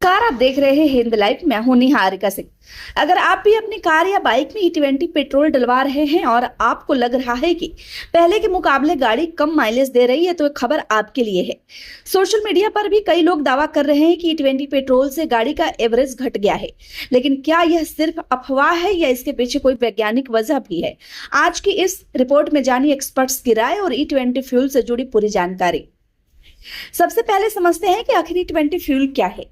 Car आप देख रहे हैं हिंद लाइव। मैं हूं निहारिका सिंह। अगर आप भी अपनी कार या बाइक में E20 पेट्रोल डलवा रहे हैं और आपको लग रहा है कि पहले के मुकाबले गाड़ी कम माइलेज दे रही है, तो एक खबर आपके लिए है। सोशल मीडिया पर भी कई लोग दावा कर रहे हैं कि E20 पेट्रोल से गाड़ी का एवरेज घट गया है, लेकिन क्या यह सिर्फ अफवाह है या इसके पीछे कोई वैज्ञानिक वजह भी है? आज की इस रिपोर्ट में जानिए एक्सपर्ट्स की राय और E20 फ्यूल से जुड़ी पूरी जानकारी। सबसे पहले समझते हैं कि आखिर E20 फ्यूल क्या है।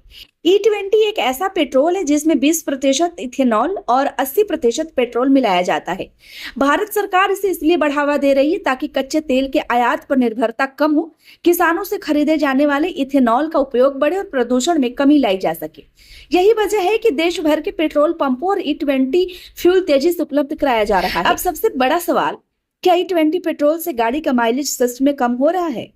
E20 एक ऐसा पेट्रोल है जिसमें 20% इथेनॉल और 80% पेट्रोल मिलाया जाता है। भारत सरकार इसे इसलिए बढ़ावा दे रही है ताकि कच्चे तेल के आयात पर निर्भरता कम हो, किसानों से खरीदे जाने वाले इथेनॉल का उपयोग बढ़े और प्रदूषण में कमी लाई जा सके। यही वजह है कि देश भर के पेट्रोल पंपों और E20 फ्यूल तेजी से उपलब्ध कराया जा रहा है। अब सबसे बड़ा सवाल, क्या E20 पेट्रोल से गाड़ी का माइलेज सच में कम हो रहा है?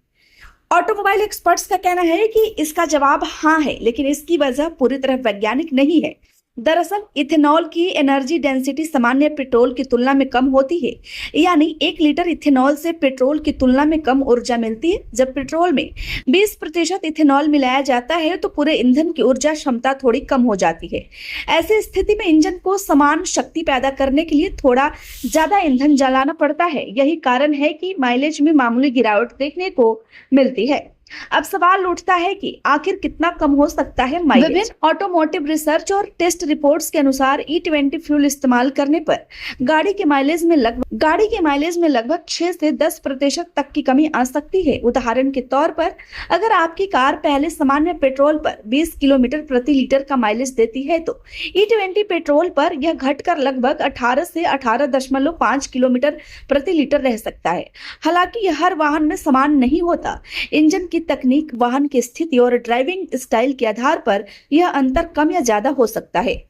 ऑटोमोबाइल एक्सपर्ट्स का कहना है कि इसका जवाब हाँ है, लेकिन इसकी वजह पूरी तरह वैज्ञानिक नहीं है। दरअसल इथेनॉल की एनर्जी डेंसिटी सामान्य पेट्रोल की तुलना में कम होती है, यानी 1 लीटर इथेनॉल से पेट्रोल की तुलना में कम ऊर्जा मिलती है। जब पेट्रोल में 20% इथेनॉल मिलाया जाता है तो पूरे ईंधन की ऊर्जा क्षमता थोड़ी कम हो जाती है। ऐसी स्थिति में इंजन को समान शक्ति पैदा करने के लिए थोड़ा ज्यादा ईंधन जलाना पड़ता है। यही कारण है कि माइलेज में मामूली गिरावट देखने को मिलती है। अब सवाल उठता है कि आखिर कितना कम हो सकता है माइलेज? विभिन्न ऑटोमोटिव रिसर्च और टेस्ट रिपोर्ट्स के अनुसार E20 फ्यूल इस्तेमाल करने पर गाड़ी के माइलेज में लगभग 6 से 10% तक की कमी आ सकती है। उदाहरण के तौर पर, अगर आपकी कार पहले सामान्य पेट्रोल पर 20 किलोमीटर प्रति लीटर का माइलेज देती है, तो E20 पेट्रोल पर यह घटकर लगभग 18 से 18.5 किलोमीटर प्रति लीटर रह सकता है। हालांकि यह हर वाहन में समान नहीं होता। इंजन की तकनीक, वाहन की स्थिति और ड्राइविंग स्टाइल के आधार पर यह अंतर कम या ज्यादा हो सकता है।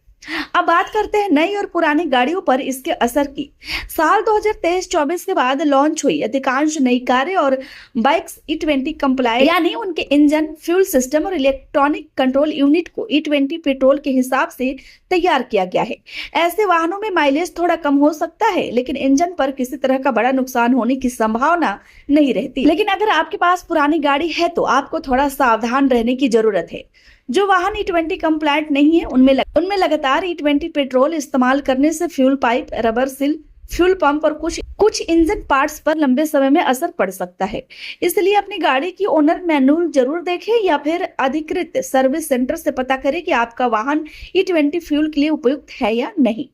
अब बात करते हैं नई और पुरानी गाड़ियों पर इसके असर की। साल 2023-24 के बाद लॉन्च हुई अधिकांश नई कारें और बाइक्स E20 कंप्लायंट, यानी उनके इंजन, फ्यूल सिस्टम और इलेक्ट्रॉनिक कंट्रोल यूनिट को E20 पेट्रोल के हिसाब से तैयार किया गया है। ऐसे वाहनों में माइलेज थोड़ा कम हो सकता है, लेकिन इंजन पर किसी तरह का बड़ा नुकसान होने की संभावना नहीं रहती। लेकिन अगर आपके पास पुरानी गाड़ी है तो आपको थोड़ा सावधान रहने की जरूरत है। जो वाहन E20 कंप्लायंट नहीं है, उनमें लगातार E20 पेट्रोल इस्तेमाल करने से fuel pipe, rubber seal, fuel pump और कुछ इंजन पार्ट्स पर लंबे समय में असर पड़ सकता है। इसलिए अपनी गाड़ी की ओनर मैनुअल जरूर देखें या फिर अधिकृत सर्विस सेंटर से पता करें कि आपका वाहन E20 फ्यूल के लिए उपयुक्त है या नहीं।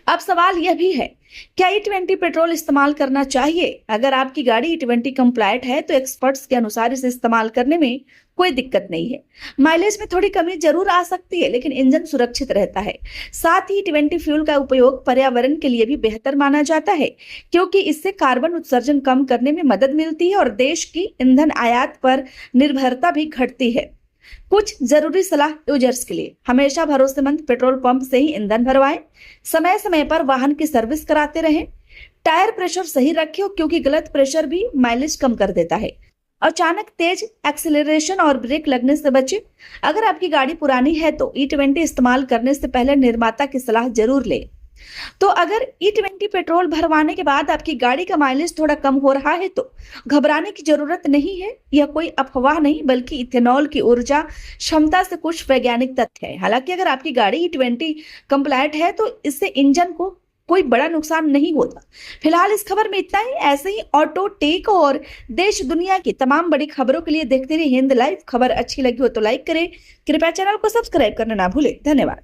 अब सवाल यह भी है, क्या E20 पेट्रोल इस्तेमाल करना चाहिए? अगर आपकी गाड़ी E20 कंप्लायंट है तो एक्सपर्ट्स के अनुसार इसे इस्तेमाल करने में कोई दिक्कत नहीं है। माइलेज में थोड़ी कमी जरूर आ सकती है, लेकिन इंजन सुरक्षित रहता है। साथ ही E20 फ्यूल का उपयोग पर्यावरण के लिए भी बेहतर माना जाता है, क्योंकि इससे कार्बन उत्सर्जन कम करने में मदद मिलती है और देश की ईंधन आयात पर निर्भरता भी घटती है। कुछ जरूरी सलाह यूजर्स के लिए: हमेशा भरोसेमंद पेट्रोल पंप से ही ईंधन भरवाएं। समय समय पर वाहन की सर्विस कराते रहें। टायर प्रेशर सही रखें, क्योंकि गलत प्रेशर भी माइलेज कम कर देता है। अचानक तेज एक्सीलरेशन और ब्रेक लगने से बचें। अगर आपकी गाड़ी पुरानी है तो E20 इस्तेमाल करने से पहले निर्माता की सलाह जरूर लें। तो अगर E20 पेट्रोल भरवाने के बाद आपकी गाड़ी का माइलेज थोड़ा कम हो रहा है तो घबराने की जरूरत नहीं है। यह कोई अफवाह नहीं, बल्कि इथेनॉल की ऊर्जा क्षमता से कुछ वैज्ञानिक तथ्य है। हालांकि अगर आपकी गाड़ी E20 कंप्लायंट है तो इससे इंजन को कोई बड़ा नुकसान नहीं होता। फिलहाल इस खबर में इतना ही। ऐसे ही ऑटो, टेक और देश दुनिया की तमाम बड़ी खबरों के लिए देखते रहिए हिंद लाइव। खबर अच्छी लगी हो तो लाइक करें, कृपया चैनल को सब्सक्राइब करना ना भूलें। धन्यवाद।